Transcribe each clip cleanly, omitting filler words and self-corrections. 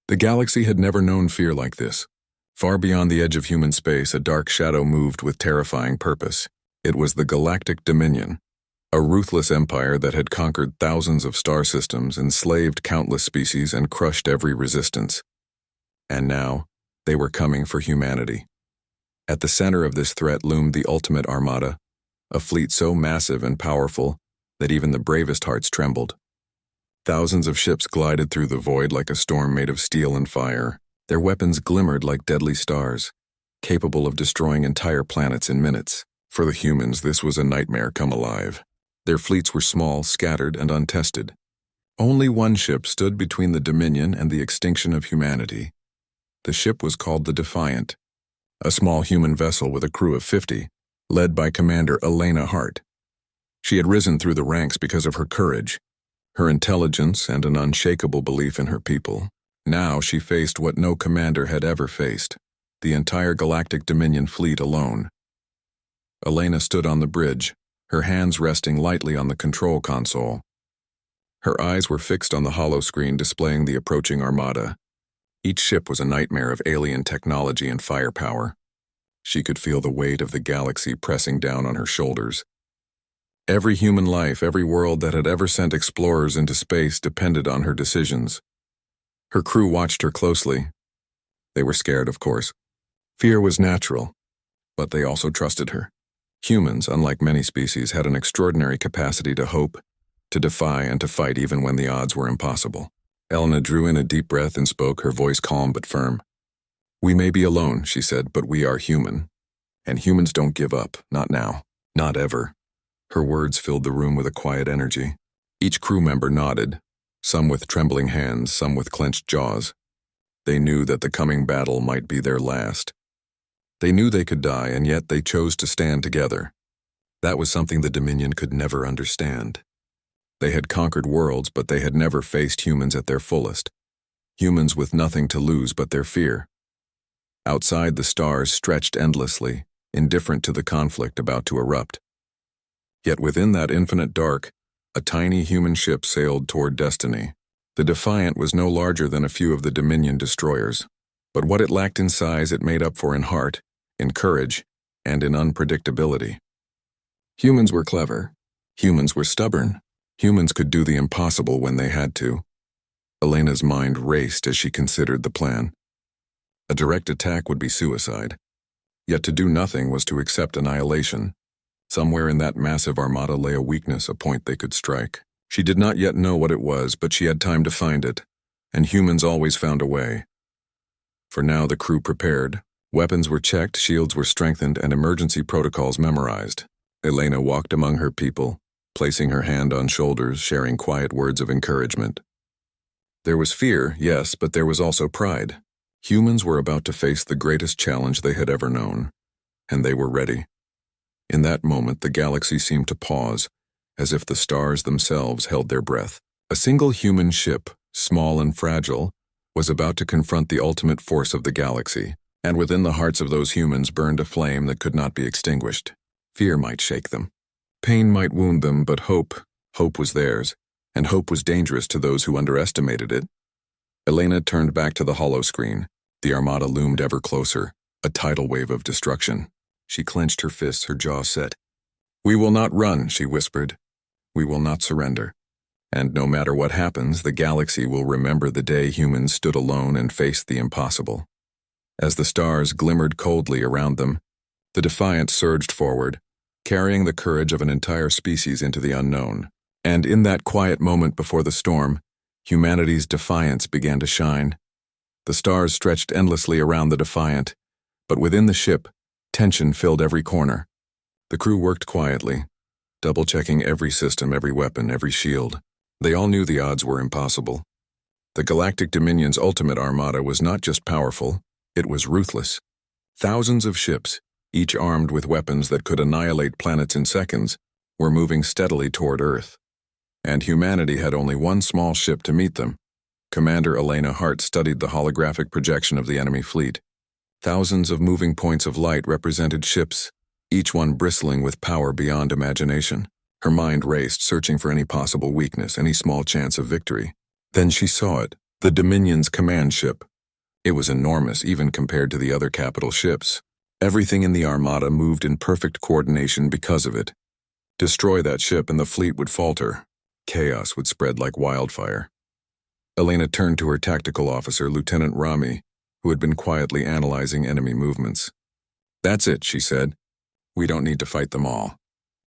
The galaxy had never known fear like this. Far beyond the edge of human space, a dark shadow moved with terrifying purpose. It was the Galactic Dominion, a ruthless empire that had conquered thousands of star systems, enslaved countless species, and crushed every resistance. And now, they were coming for humanity. At the center of this threat loomed the ultimate Armada, a fleet so massive and powerful that even the bravest hearts trembled. Thousands of ships glided through the void like a storm made of steel and fire. Their weapons glimmered like deadly stars, capable of destroying entire planets in minutes. For the humans, this was a nightmare come alive. Their fleets were small, scattered, and untested. Only one ship stood between the Dominion and the extinction of humanity. The ship was called the Defiant, a small human vessel with a crew of 50, led by Commander Elena Hart. She had risen through the ranks because of her courage, her intelligence, and an unshakable belief in her people. Now she faced what no commander had ever faced, the entire Galactic Dominion fleet alone. Elena stood on the bridge, her hands resting lightly on the control console. Her eyes were fixed on the holoscreen displaying the approaching Armada. Each ship was a nightmare of alien technology and firepower. She could feel the weight of the galaxy pressing down on her shoulders. Every human life, every world that had ever sent explorers into space depended on her decisions. Her crew watched her closely. They were scared, of course. Fear was natural, but they also trusted her. Humans, unlike many species, had an extraordinary capacity to hope, to defy, and to fight even when the odds were impossible. Elena drew in a deep breath and spoke, her voice calm but firm. "We may be alone," she said, "but we are human. And humans don't give up, not now, not ever." Her words filled the room with a quiet energy. Each crew member nodded, some with trembling hands, some with clenched jaws. They knew that the coming battle might be their last. They knew they could die, and yet they chose to stand together. That was something the Dominion could never understand. They had conquered worlds, but they had never faced humans at their fullest. Humans with nothing to lose but their fear. Outside, the stars stretched endlessly, indifferent to the conflict about to erupt. Yet within that infinite dark, a tiny human ship sailed toward destiny. The Defiant was no larger than a few of the Dominion destroyers, but what it lacked in size it made up for in heart, in courage, and in unpredictability. Humans were clever. Humans were stubborn. Humans could do the impossible when they had to. Elena's mind raced as she considered the plan. A direct attack would be suicide. Yet to do nothing was to accept annihilation. Somewhere in that massive Armada lay a weakness, a point they could strike. She did not yet know what it was, but she had time to find it, and humans always found a way. For now, the crew prepared. Weapons were checked, shields were strengthened, and emergency protocols memorized. Elena walked among her people, placing her hand on shoulders, sharing quiet words of encouragement. There was fear, yes, but there was also pride. Humans were about to face the greatest challenge they had ever known, and they were ready. In that moment, the galaxy seemed to pause, as if the stars themselves held their breath. A single human ship, small and fragile, was about to confront the ultimate force of the galaxy, and within the hearts of those humans burned a flame that could not be extinguished. Fear might shake them. Pain might wound them, but hope was theirs, and hope was dangerous to those who underestimated it. Elena turned back to the holoscreen. The Armada loomed ever closer, a tidal wave of destruction. She clenched her fists, her jaw set. "We will not run," she whispered. "We will not surrender. And no matter what happens, the galaxy will remember the day humans stood alone and faced the impossible." As the stars glimmered coldly around them, the Defiant surged forward, carrying the courage of an entire species into the unknown. And in that quiet moment before the storm, humanity's defiance began to shine. The stars stretched endlessly around the Defiant, but within the ship, tension filled every corner. The crew worked quietly, double-checking every system, every weapon, every shield. They all knew the odds were impossible. The Galactic Dominion's ultimate Armada was not just powerful, it was ruthless. Thousands of ships, each armed with weapons that could annihilate planets in seconds, were moving steadily toward Earth. And humanity had only one small ship to meet them. Commander Elena Hart studied the holographic projection of the enemy fleet. Thousands of moving points of light represented ships, each one bristling with power beyond imagination. Her mind raced, searching for any possible weakness, any small chance of victory. Then she saw it, The Dominion's command ship. It was enormous even compared to the other capital ships. Everything in the Armada moved in perfect coordination because of it. Destroy that ship and the fleet would falter. Chaos would spread like wildfire. Elena turned to her tactical officer, Lieutenant Rami, who had been quietly analyzing enemy movements. "That's it," she said. "We don't need to fight them all.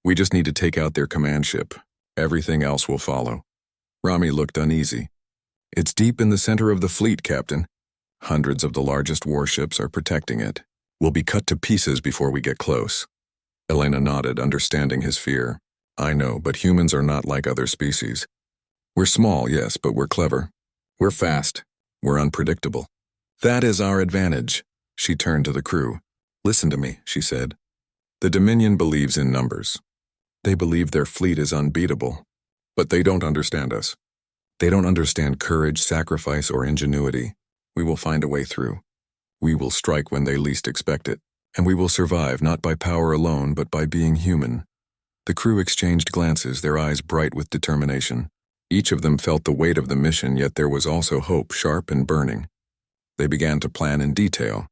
We just need to take out their command ship. Everything else will follow." Rami looked uneasy. "It's deep in the center of the fleet, Captain. Hundreds of the largest warships are protecting it. We'll be cut to pieces before we get close." Elena nodded, understanding his fear. "I know, but humans are not like other species. We're small, yes, but we're clever. We're fast. We're unpredictable. That is our advantage." She turned to the crew. "Listen to me," she said. "The Dominion believes in numbers. They believe their fleet is unbeatable. But they don't understand us. They don't understand courage, sacrifice, or ingenuity. We will find a way through. We will strike when they least expect it. And we will survive not by power alone, but by being human." The crew exchanged glances, their eyes bright with determination. Each of them felt the weight of the mission, yet there was also hope, sharp and burning. They began to plan in detail.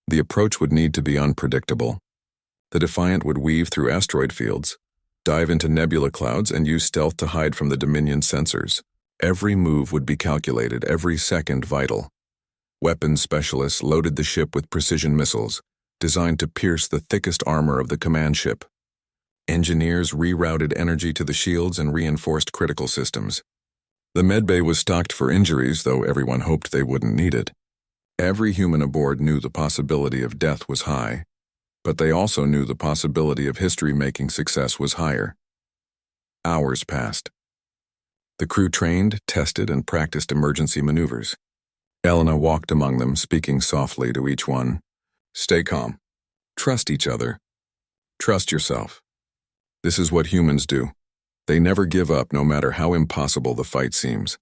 The approach would need to be unpredictable. The Defiant would weave through asteroid fields, dive into nebula clouds, and use stealth to hide from the Dominion sensors. Every move would be calculated, every second vital. Weapons specialists loaded the ship with precision missiles, designed to pierce the thickest armor of the command ship. Engineers rerouted energy to the shields and reinforced critical systems. The medbay was stocked for injuries, though everyone hoped they wouldn't need it. Every human aboard knew the possibility of death was high, but they also knew the possibility of history-making success was higher. Hours passed. The crew trained, tested, and practiced emergency maneuvers. Elena walked among them, speaking softly to each one. "Stay calm. Trust each other. Trust yourself. This is what humans do. They never give up, no matter how impossible the fight seems."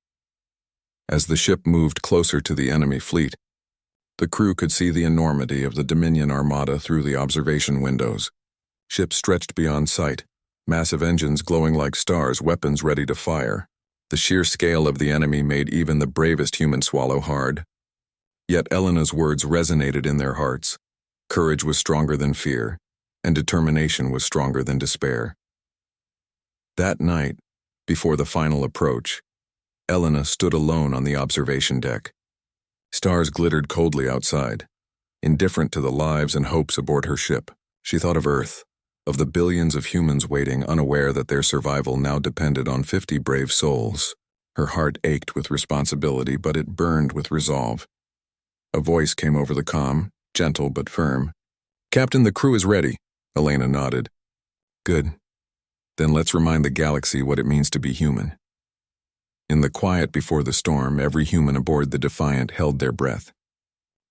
As the ship moved closer to the enemy fleet, the crew could see the enormity of the Dominion Armada through the observation windows. Ships stretched beyond sight, massive engines glowing like stars, weapons ready to fire. The sheer scale of the enemy made even the bravest human swallow hard. Yet Elena's words resonated in their hearts. Courage was stronger than fear, and determination was stronger than despair. That night, before the final approach, Elena stood alone on the observation deck. Stars glittered coldly outside. Indifferent to the lives and hopes aboard her ship, she thought of Earth, of the billions of humans waiting, unaware that their survival now depended on 50 brave souls. Her heart ached with responsibility, but it burned with resolve. A voice came over the comm, gentle but firm. "Captain, the crew is ready." Elena nodded. "Good. Then let's remind the galaxy what it means to be human." In the quiet before the storm, every human aboard the Defiant held their breath.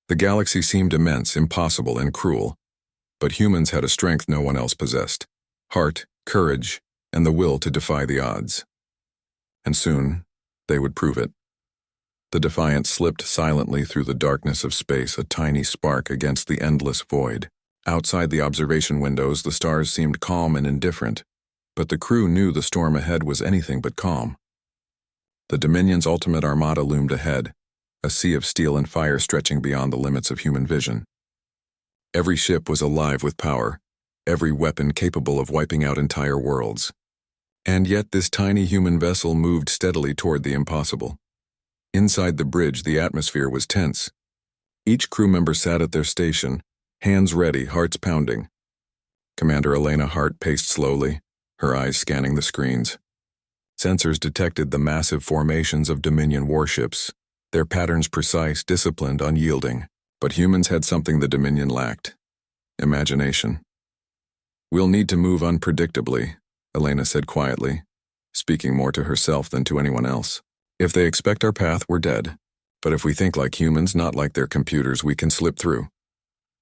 The galaxy seemed immense, impossible, and cruel, but humans had a strength no one else possessed: heart, courage, and the will to defy the odds. And soon, they would prove it. The Defiant slipped silently through the darkness of space, a tiny spark against the endless void. Outside the observation windows, the stars seemed calm and indifferent, but the crew knew the storm ahead was anything but calm. The Dominion's ultimate armada loomed ahead, a sea of steel and fire stretching beyond the limits of human vision. Every ship was alive with power, every weapon capable of wiping out entire worlds. And yet this tiny human vessel moved steadily toward the impossible. Inside the bridge, the atmosphere was tense. Each crew member sat at their station, hands ready, hearts pounding. Commander Elena Hart paced slowly, her eyes scanning the screens. Sensors detected the massive formations of Dominion warships, their patterns precise, disciplined, unyielding. But humans had something the Dominion lacked: imagination. "We'll need to move unpredictably," Elena said quietly, speaking more to herself than to anyone else. "If they expect our path, we're dead. But if we think like humans, not like their computers, we can slip through."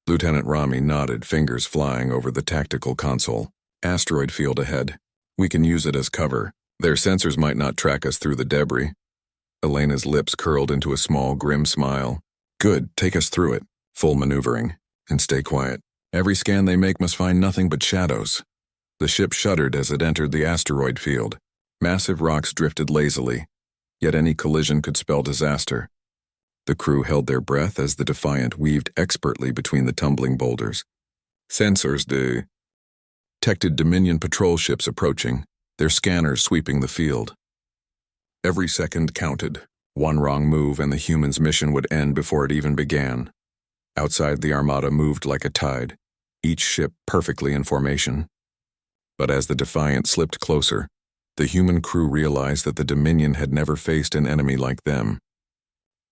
Lieutenant Rami nodded, fingers flying over the tactical console. "Asteroid field ahead. We can use it as cover. Their sensors might not track us through the debris." Elena's lips curled into a small, grim smile. "Good, take us through it. Full maneuvering. And stay quiet. Every scan they make must find nothing but shadows." The ship shuddered as it entered the asteroid field. Massive rocks drifted lazily. yet any collision could spell disaster. The crew held their breath as the Defiant weaved expertly between the tumbling boulders. Sensors detected Dominion patrol ships approaching, their scanners sweeping the field. Every second counted. One wrong move and the humans' mission would end before it even began. Outside, the Armada moved like a tide, each ship perfectly in formation. But as the Defiant slipped closer, the human crew realized that the Dominion had never faced an enemy like them.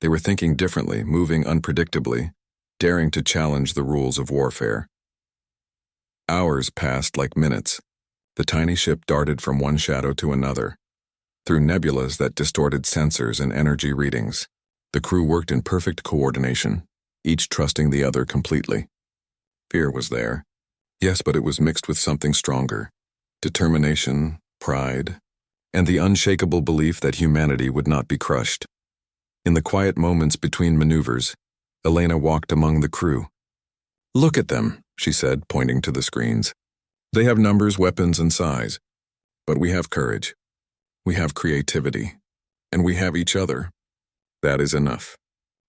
They were thinking differently, moving unpredictably, daring to challenge the rules of warfare. Hours passed like minutes. The tiny ship darted from one shadow to another, through nebulas that distorted sensors and energy readings. The crew worked in perfect coordination, each trusting the other completely. Fear was there. Yes, but it was mixed with something stronger. Determination, pride, and the unshakable belief that humanity would not be crushed. In the quiet moments between maneuvers, Elena walked among the crew. "Look at them," she said, pointing to the screens. "They have numbers, weapons, and size. But we have courage. We have creativity. And we have each other. That is enough.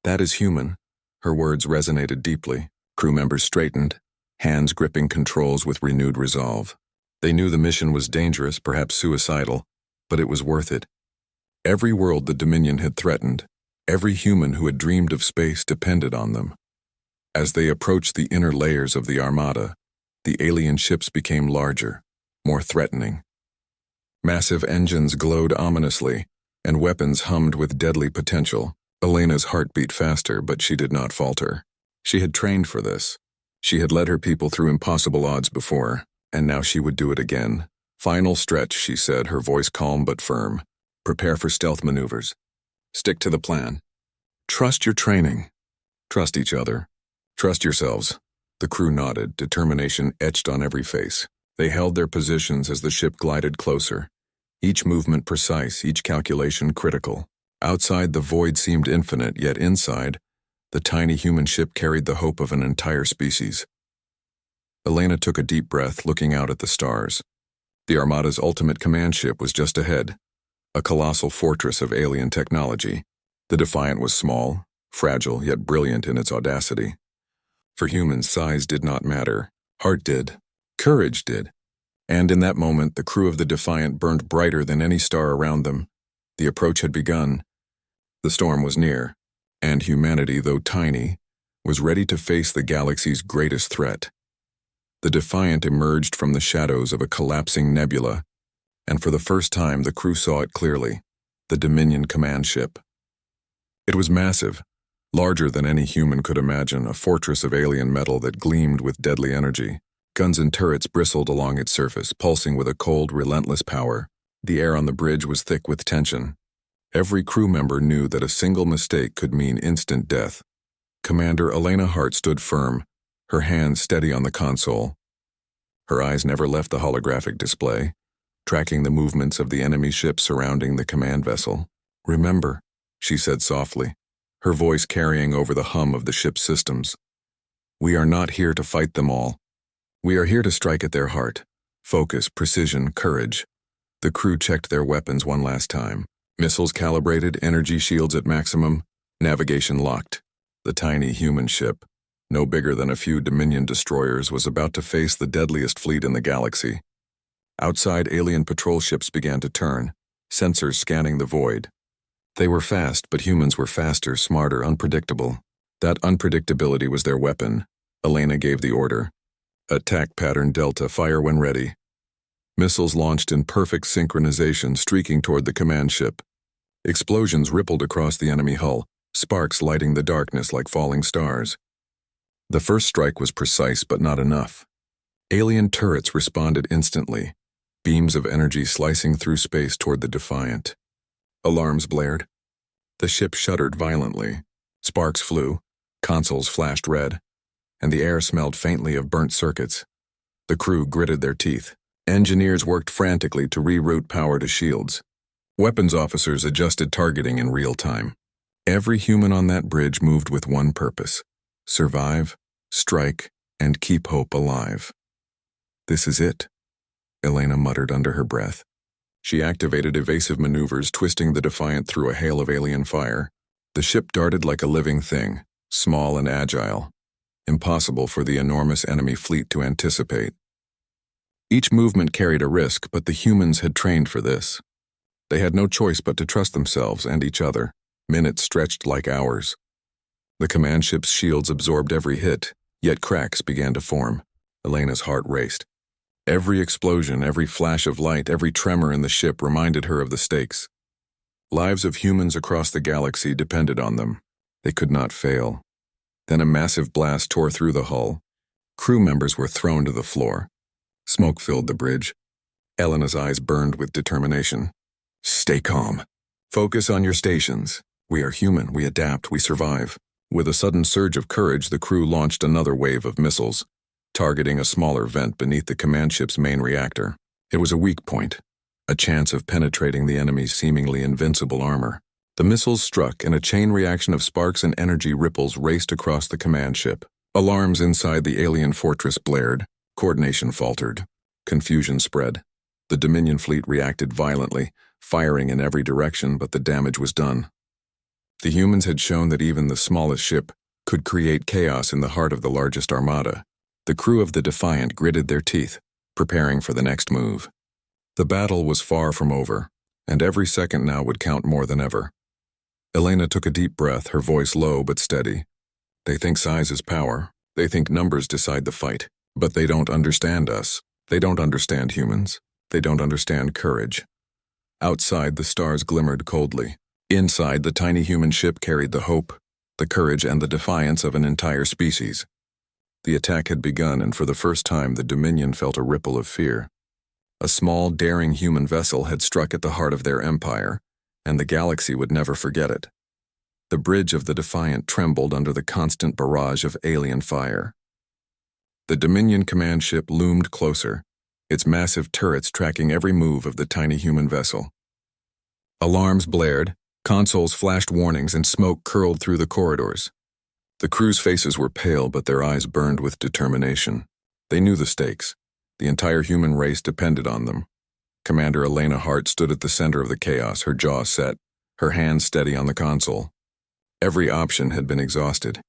That is human." Her words resonated deeply. Crew members straightened, hands gripping controls with renewed resolve. They knew the mission was dangerous, perhaps suicidal, but it was worth it. Every world the Dominion had threatened, every human who had dreamed of space depended on them. As they approached the inner layers of the Armada, the alien ships became larger, more threatening. Massive engines glowed ominously, and weapons hummed with deadly potential. Elena's heart beat faster, but she did not falter. She had trained for this. She had led her people through impossible odds before, and now she would do it again. "Final stretch," she said, her voice calm but firm. "Prepare for stealth maneuvers. Stick to the plan. Trust your training. Trust each other. Trust yourselves." The crew nodded, determination etched on every face. They held their positions as the ship glided closer, each movement precise, each calculation critical. Outside, the void seemed infinite, yet inside, the tiny human ship carried the hope of an entire species. Elena took a deep breath, looking out at the stars. The Armada's ultimate command ship was just ahead, a colossal fortress of alien technology. The Defiant was small, fragile, yet brilliant in its audacity. For humans, size did not matter. Heart did. Courage did. And in that moment, the crew of the Defiant burned brighter than any star around them. The approach had begun. The storm was near, and humanity, though tiny, was ready to face the galaxy's greatest threat. The Defiant emerged from the shadows of a collapsing nebula, and for the first time the crew saw it clearly, the Dominion command ship. It was massive, larger than any human could imagine, a fortress of alien metal that gleamed with deadly energy. Guns and turrets bristled along its surface, pulsing with a cold, relentless power. The air on the bridge was thick with tension. Every crew member knew that a single mistake could mean instant death. Commander Elena Hart stood firm, her hands steady on the console. Her eyes never left the holographic display, tracking the movements of the enemy ship surrounding the command vessel. "Remember," she said softly, her voice carrying over the hum of the ship's systems. "We are not here to fight them all. We are here to strike at their heart. Focus, precision, courage." The crew checked their weapons one last time. Missiles calibrated, energy shields at maximum, navigation locked. The tiny human ship, no bigger than a few Dominion destroyers, was about to face the deadliest fleet in the galaxy. Outside, alien patrol ships began to turn, sensors scanning the void. They were fast, but humans were faster, smarter, unpredictable. That unpredictability was their weapon. Elena gave the order. "Attack pattern Delta, fire when ready." Missiles launched in perfect synchronization, streaking toward the command ship. Explosions rippled across the enemy hull, sparks lighting the darkness like falling stars. The first strike was precise but not enough. Alien turrets responded instantly, beams of energy slicing through space toward the Defiant. Alarms blared. The ship shuddered violently. Sparks flew, consoles flashed red, and the air smelled faintly of burnt circuits. The crew gritted their teeth. Engineers worked frantically to reroute power to shields. Weapons officers adjusted targeting in real time. Every human on that bridge moved with one purpose: survive, strike, and keep hope alive. "This is it," Elena muttered under her breath. She activated evasive maneuvers, twisting the Defiant through a hail of alien fire. The ship darted like a living thing, small and agile, impossible for the enormous enemy fleet to anticipate. Each movement carried a risk, but the humans had trained for this. They had no choice but to trust themselves and each other. Minutes stretched like hours. The command ship's shields absorbed every hit, yet cracks began to form. Elena's heart raced. Every explosion, every flash of light, every tremor in the ship reminded her of the stakes. Lives of humans across the galaxy depended on them. They could not fail. Then a massive blast tore through the hull. Crew members were thrown to the floor. Smoke filled the bridge. Elena's eyes burned with determination. Stay calm. Focus on your stations. We are human, we adapt, we survive. With a sudden surge of courage, the crew launched another wave of missiles, targeting a smaller vent beneath the command ship's main reactor. It was a weak point, a chance of penetrating the enemy's seemingly invincible armor. The missiles struck, and a chain reaction of sparks and energy ripples raced across the command ship. Alarms inside the alien fortress blared. Coordination faltered. Confusion spread. The Dominion fleet reacted violently, firing in every direction, but the damage was done. The humans had shown that even the smallest ship could create chaos in the heart of the largest armada. The crew of the Defiant gritted their teeth, preparing for the next move. The battle was far from over, and every second now would count more than ever. Elena took a deep breath, her voice low but steady. They think size is power. They think numbers decide the fight. But they don't understand us. They don't understand humans. They don't understand courage. Outside, the stars glimmered coldly. Inside, the tiny human ship carried the hope, the courage, and the defiance of an entire species. The attack had begun, and for the first time, the Dominion felt a ripple of fear. A small, daring human vessel had struck at the heart of their empire, and the galaxy would never forget it. The bridge of the Defiant trembled under the constant barrage of alien fire. The Dominion command ship loomed closer, its massive turrets tracking every move of the tiny human vessel. Alarms blared, consoles flashed warnings, and smoke curled through the corridors. The crew's faces were pale, but their eyes burned with determination. They knew the stakes. The entire human race depended on them. Commander Elena Hart stood at the center of the chaos, her jaw set, her hands steady on the console. Every option had been exhausted,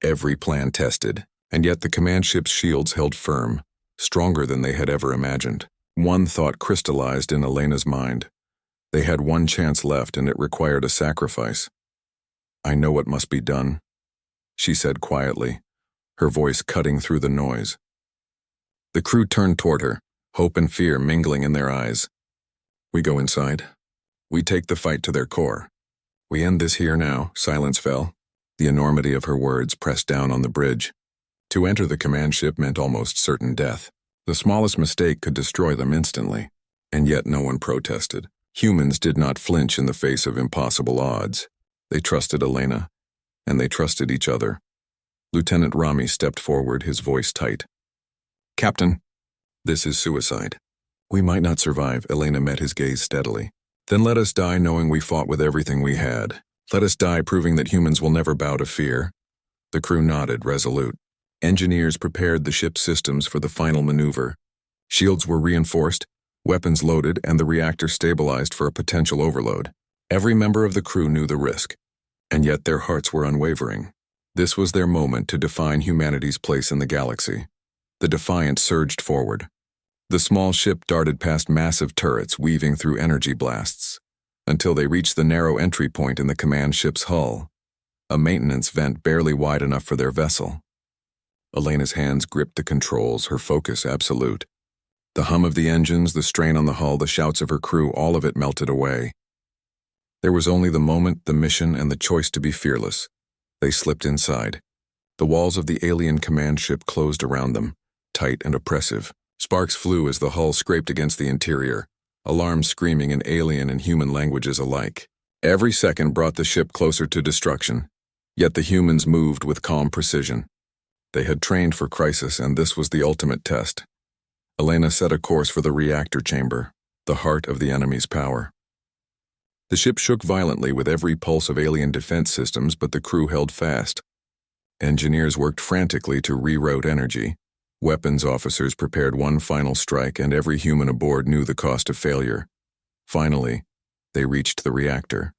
every plan tested. And yet the command ship's shields held firm, stronger than they had ever imagined. One thought crystallized in Elena's mind. They had one chance left, and it required a sacrifice. I know what must be done, she said quietly, her voice cutting through the noise. The crew turned toward her, hope and fear mingling in their eyes. We go inside. We take the fight to their core. We end this here now. Silence fell. The enormity of her words pressed down on the bridge. To enter the command ship meant almost certain death. The smallest mistake could destroy them instantly, and yet no one protested. Humans did not flinch in the face of impossible odds. They trusted Elena, and they trusted each other. Lieutenant Rami stepped forward, his voice tight. Captain, this is suicide. We might not survive. Elena met his gaze steadily. Then let us die knowing we fought with everything we had. Let us die proving that humans will never bow to fear. The crew nodded, resolute. Engineers prepared the ship's systems for the final maneuver. Shields were reinforced, weapons loaded, and the reactor stabilized for a potential overload. Every member of the crew knew the risk, and yet their hearts were unwavering. This was their moment to define humanity's place in the galaxy. The Defiant surged forward. The small ship darted past massive turrets, weaving through energy blasts, until they reached the narrow entry point in the command ship's hull, a maintenance vent barely wide enough for their vessel. Elena's hands gripped the controls, her focus absolute. The hum of the engines, the strain on the hull, the shouts of her crew, all of it melted away. There was only the moment, the mission, and the choice to be fearless. They slipped inside. The walls of the alien command ship closed around them, tight and oppressive. Sparks flew as the hull scraped against the interior, alarms screaming in alien and human languages alike. Every second brought the ship closer to destruction, yet the humans moved with calm precision. They had trained for crisis, and this was the ultimate test. Elena set a course for the reactor chamber, the heart of the enemy's power. The ship shook violently with every pulse of alien defense systems, but the crew held fast. Engineers worked frantically to reroute energy. Weapons officers prepared one final strike, and every human aboard knew the cost of failure. Finally, they reached the reactor.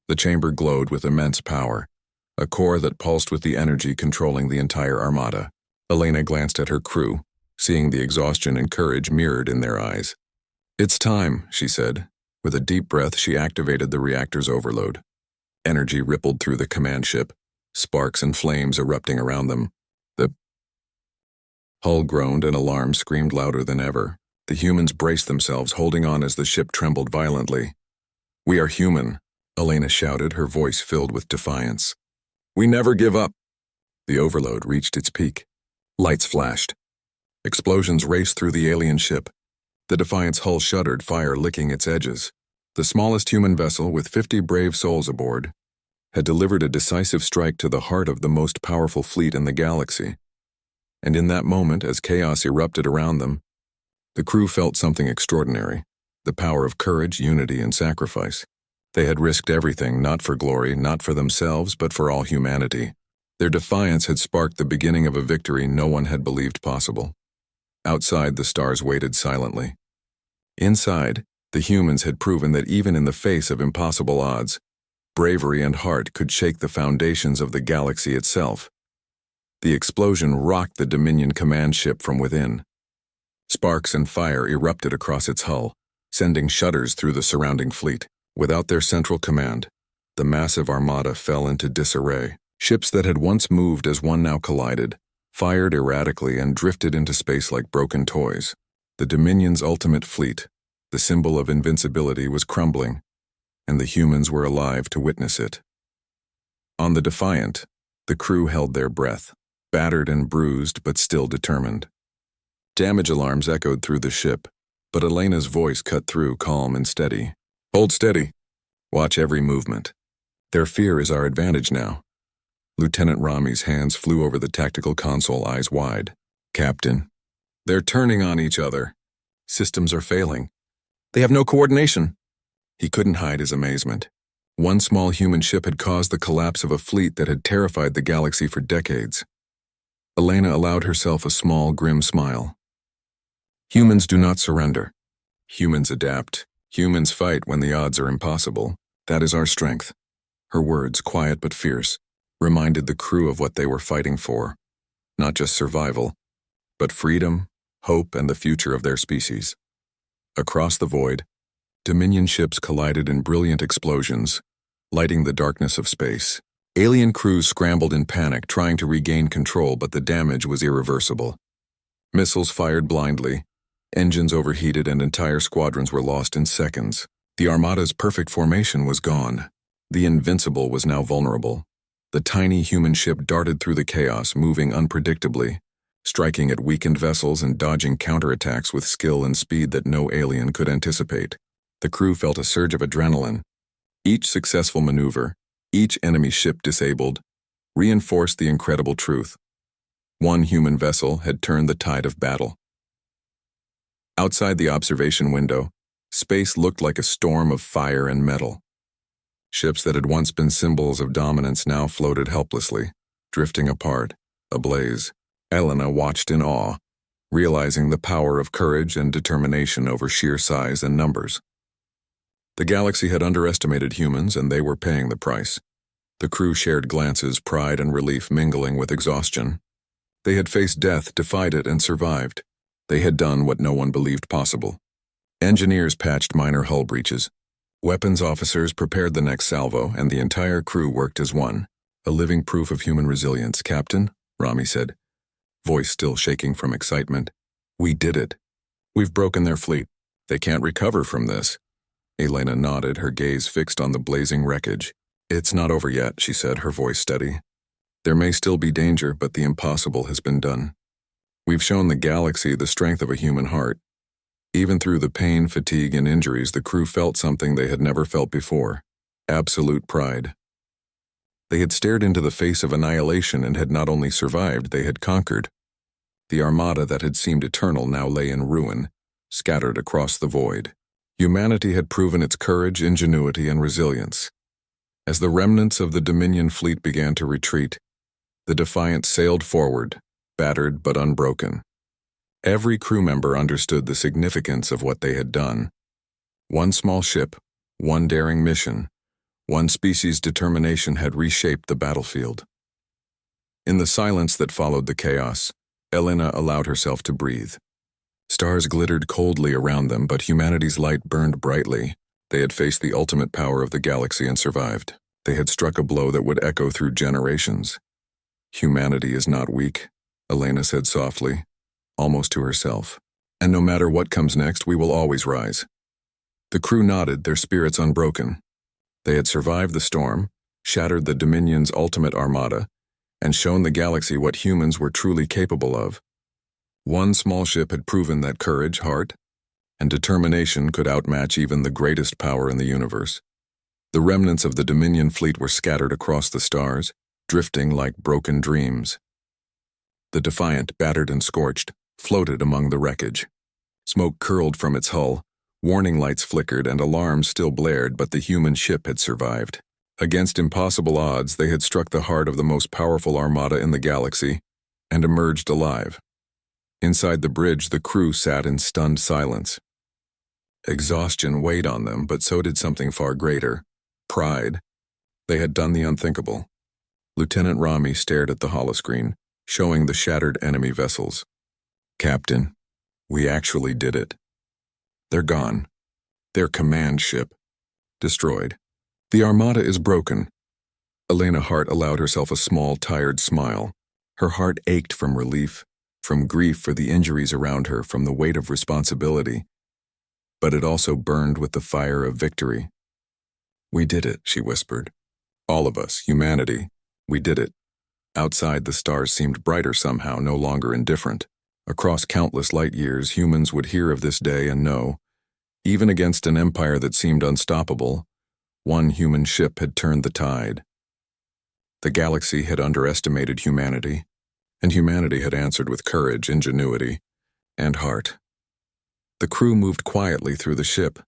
The chamber glowed with immense power, a core that pulsed with the energy controlling the entire Armada. Elena glanced at her crew, seeing the exhaustion and courage mirrored in their eyes. "It's time," she said. With a deep breath, she activated the reactor's overload. Energy rippled through the command ship, sparks and flames erupting around them. The hull groaned and alarms screamed louder than ever. The humans braced themselves, holding on as the ship trembled violently. "We are human," Elena shouted, her voice filled with defiance. "We never give up." The overload reached its peak. Lights flashed. Explosions raced through the alien ship. The Defiant's hull shuddered, fire licking its edges. The smallest human vessel, with 50 brave souls aboard, had delivered a decisive strike to the heart of the most powerful fleet in the galaxy. And in that moment, as chaos erupted around them, the crew felt something extraordinary, the power of courage, unity, and sacrifice. They had risked everything, not for glory, not for themselves, but for all humanity. Their defiance had sparked the beginning of a victory no one had believed possible. Outside, the stars waited silently. Inside, the humans had proven that even in the face of impossible odds, bravery and heart could shake the foundations of the galaxy itself. The explosion rocked the Dominion command ship from within. Sparks and fire erupted across its hull, sending shudders through the surrounding fleet. Without their central command, the massive Armada fell into disarray. Ships that had once moved as one now collided, fired erratically, and drifted into space like broken toys. The Dominion's ultimate fleet, the symbol of invincibility, was crumbling, and the humans were alive to witness it. On the Defiant, the crew held their breath, battered and bruised but still determined. Damage alarms echoed through the ship, but Elena's voice cut through, calm and steady. "Hold steady. Watch every movement. Their fear is our advantage now." Lieutenant Rami's hands flew over the tactical console, eyes wide. "Captain, they're turning on each other. Systems are failing. They have no coordination." He couldn't hide his amazement. One small human ship had caused the collapse of a fleet that had terrified the galaxy for decades. Elena allowed herself a small, grim smile. "Humans do not surrender. Humans adapt. Humans fight when the odds are impossible. That is our strength." Her words, quiet but fierce, reminded the crew of what they were fighting for. Not just survival, but freedom, hope, and the future of their species. Across the void, Dominion ships collided in brilliant explosions, lighting the darkness of space. Alien crews scrambled in panic, trying to regain control, but the damage was irreversible. Missiles fired blindly, engines overheated, and entire squadrons were lost in seconds. The Armada's perfect formation was gone. The Invincible was now vulnerable. The tiny human ship darted through the chaos, moving unpredictably, striking at weakened vessels and dodging counterattacks with skill and speed that no alien could anticipate. The crew felt a surge of adrenaline. Each successful maneuver, each enemy ship disabled, reinforced the incredible truth. One human vessel had turned the tide of battle. Outside the observation window, space looked like a storm of fire and metal. Ships that had once been symbols of dominance now floated helplessly, drifting apart, ablaze. Elena watched in awe, realizing the power of courage and determination over sheer size and numbers. The galaxy had underestimated humans, and they were paying the price. The crew shared glances, pride and relief mingling with exhaustion. They had faced death, defied it, and survived. They had done what no one believed possible. Engineers patched minor hull breaches. Weapons officers prepared the next salvo, and the entire crew worked as one, a living proof of human resilience. "Captain," Rami said, voice still shaking from excitement, "we did it. We've broken their fleet. They can't recover from this." Elena nodded, her gaze fixed on the blazing wreckage. "It's not over yet," she said, her voice steady. "There may still be danger, but the impossible has been done. We've shown the galaxy the strength of a human heart. Even through the pain, fatigue, and injuries, the crew felt something they had never felt before: absolute pride. They had stared into the face of annihilation and had not only survived, they had conquered. The Armada that had seemed eternal now lay in ruin, scattered across the void. Humanity had proven its courage, ingenuity, and resilience. As the remnants of the Dominion fleet began to retreat, the Defiant sailed forward, battered but unbroken. Every crew member understood the significance of what they had done. One small ship, one daring mission, one species' determination had reshaped the battlefield. In the silence that followed the chaos, Elena allowed herself to breathe. Stars glittered coldly around them, but humanity's light burned brightly. They had faced the ultimate power of the galaxy and survived. They had struck a blow that would echo through generations. Humanity is not weak, Elena said softly, almost to herself. And no matter what comes next, we will always rise. The crew nodded, their spirits unbroken. They had survived the storm, shattered the Dominion's ultimate armada, and shown the galaxy what humans were truly capable of. One small ship had proven that courage, heart, and determination could outmatch even the greatest power in the universe. The remnants of the Dominion fleet were scattered across the stars, drifting like broken dreams. The Defiant, battered and scorched, floated among the wreckage. Smoke curled from its hull, warning lights flickered and alarms still blared, but the human ship had survived. Against impossible odds, they had struck the heart of the most powerful armada in the galaxy and emerged alive. Inside the bridge, the crew sat in stunned silence. Exhaustion weighed on them, but so did something far greater: pride. They had done the unthinkable. Lieutenant Rami stared at the holoscreen, showing the shattered enemy vessels. "Captain, we actually did it. They're gone. Their command ship destroyed. The Armada is broken." Elena Hart allowed herself a small, tired smile. Her heart ached from relief, from grief for the injuries around her, from the weight of responsibility. But it also burned with the fire of victory. "We did it," she whispered. "All of us, humanity, we did it." Outside, the stars seemed brighter somehow, no longer indifferent. Across countless light years, humans would hear of this day and know, even against an empire that seemed unstoppable, one human ship had turned the tide. The galaxy had underestimated humanity, and humanity had answered with courage, ingenuity, and heart. The crew moved quietly through the ship,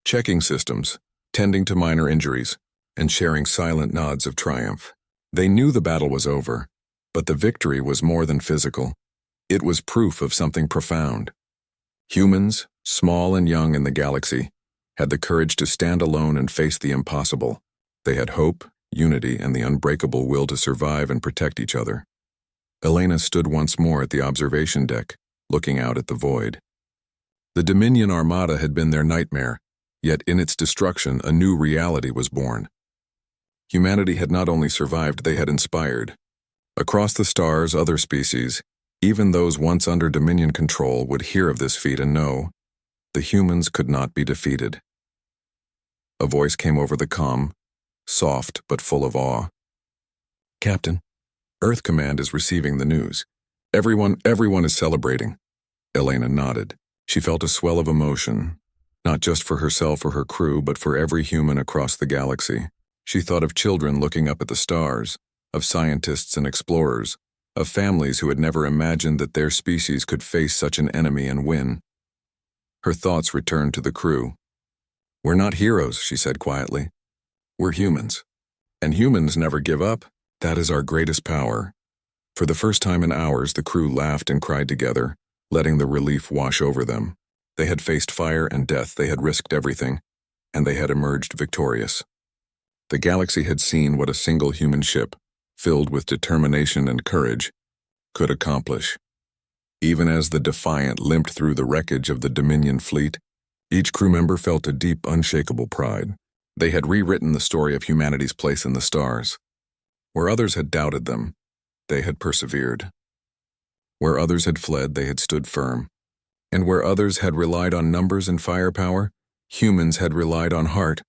checking systems, tending to minor injuries, and sharing silent nods of triumph. They knew the battle was over, but the victory was more than physical. It was proof of something profound. Humans, small and young in the galaxy, had the courage to stand alone and face the impossible. They had hope, unity, and the unbreakable will to survive and protect each other. Elena stood once more at the observation deck, looking out at the void. The Dominion Armada had been their nightmare, yet in its destruction a new reality was born. Humanity had not only survived, they had inspired. Across the stars, other species, even those once under Dominion control, would hear of this feat and know the humans could not be defeated. A voice came over the comm, soft but full of awe. "Captain, Earth Command is receiving the news. Everyone is celebrating." Elena nodded. She felt a swell of emotion, not just for herself or her crew, but for every human across the galaxy. She thought of children looking up at the stars, of scientists and explorers, of families who had never imagined that their species could face such an enemy and win. Her thoughts returned to the crew. "We're not heroes," she said quietly. "We're humans. And humans never give up. That is our greatest power." For the first time in hours, the crew laughed and cried together, letting the relief wash over them. They had faced fire and death, they had risked everything, and they had emerged victorious. The galaxy had seen what a single human ship, filled with determination and courage, could accomplish. Even as the Defiant limped through the wreckage of the Dominion fleet, each crew member felt a deep, unshakable pride. They had rewritten the story of humanity's place in the stars. Where others had doubted them, they had persevered. Where others had fled, they had stood firm. And where others had relied on numbers and firepower, humans had relied on heart.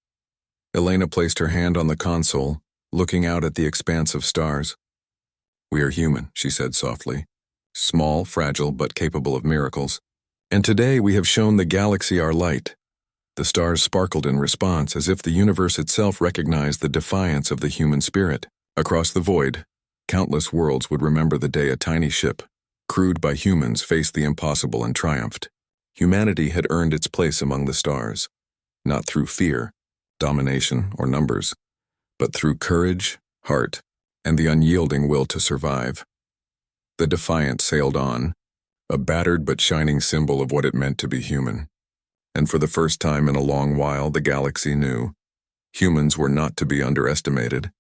Elena placed her hand on the console, looking out at the expanse of stars. "We are human," she said softly. "Small, fragile, but capable of miracles. And today we have shown the galaxy our light." The stars sparkled in response, as if the universe itself recognized the defiance of the human spirit. Across the void, countless worlds would remember the day a tiny ship, crewed by humans, faced the impossible and triumphed. Humanity had earned its place among the stars, not through fear, domination, or numbers, but through courage, heart, and the unyielding will to survive. The Defiant sailed on, a battered but shining symbol of what it meant to be human. And for the first time in a long while, the galaxy knew. Humans were not to be underestimated.